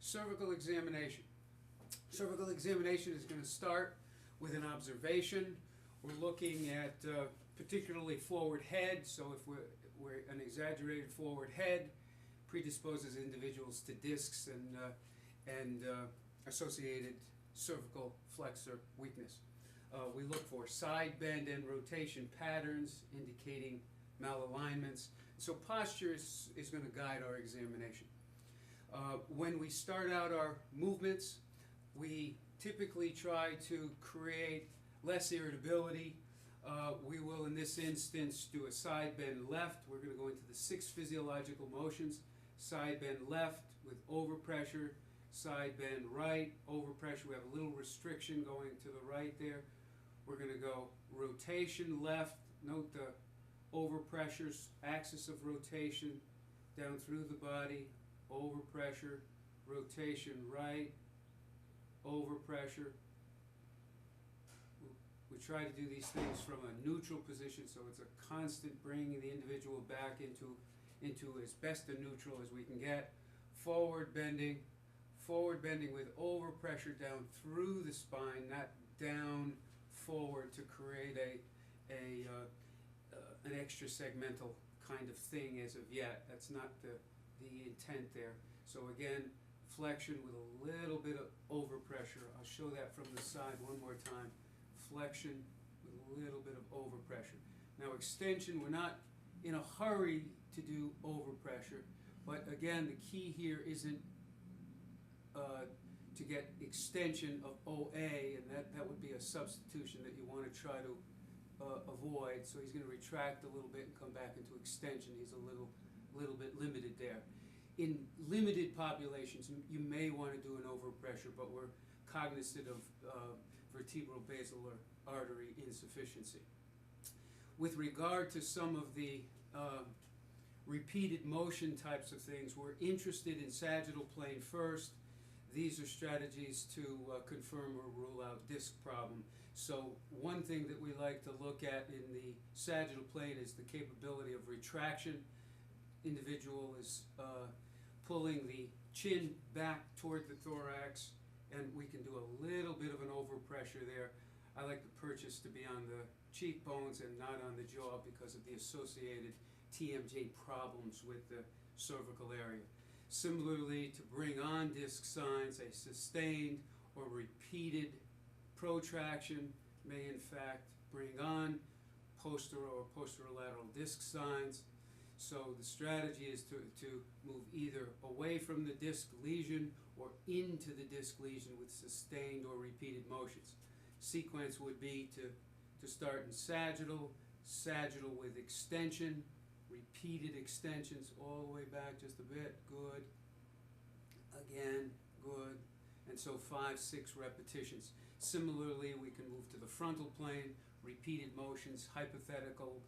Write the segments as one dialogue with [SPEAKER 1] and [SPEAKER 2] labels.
[SPEAKER 1] Cervical examination. Cervical examination is going to start with an observation. We're looking at particularly forward head, so if we're an exaggerated forward head predisposes individuals to discs and associated cervical flexor weakness. We look for side bend and rotation patterns indicating malalignments. So posture is going to guide our examination. When we start out our movements, we typically try to create less irritability. We will, in this instance, do a side bend left. We're going to go into the 6 physiological motions. Side bend left with overpressure, side bend right, overpressure. We have a little restriction going to the right there. We're going to go rotation left. Note the overpressures, axis of rotation down through the body, overpressure, rotation right, overpressure. We try to do these things from a neutral position, so it's a constant bringing the individual back into as best a neutral as we can get. Forward bending with overpressure down through the spine, not down forward to create an extra segmental kind of thing as of yet. That's not the intent there. So again, flexion with a little bit of overpressure. I'll show that from the side one more time. Flexion with a little bit of overpressure. Now extension, we're not in a hurry to do overpressure, but again, the key here isn't to get extension of OA, and that would be a substitution that you want to try to avoid. So he's going to retract a little bit and come back into extension. He's a little bit limited there. In limited populations, you may want to do an overpressure, but we're cognizant of vertebral basilar artery insufficiency. With regard to some of the repeated motion types of things, we're interested in sagittal plane first. These are strategies to confirm or rule out disc problem. So one thing that we like to look at in the sagittal plane is the capability of retraction. Individual is pulling the chin back toward the thorax, and we can do a little bit of an overpressure there. I like the purchase to be on the cheekbones and not on the jaw because of the associated TMJ problems with the cervical area. Similarly, to bring on disc signs, a sustained or repeated protraction may in fact bring on posteral or posterolateral disc signs. So the strategy is to move either away from the disc lesion or into the disc lesion with sustained or repeated motions. Sequence would be to start in sagittal with extension, repeated extensions all the way back just a bit, good, again, good, and so 5-6 repetitions. Similarly, we can move to the frontal plane, repeated motions, hypothetical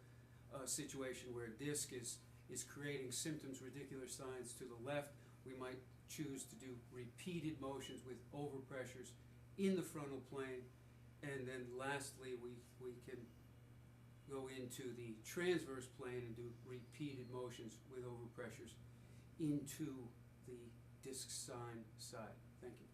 [SPEAKER 1] situation where a disc is creating symptoms, radicular signs to the left. We might choose to do repeated motions with overpressures in the frontal plane, and then lastly we can go into the transverse plane and do repeated motions with overpressures into the disc sign side. Thank you.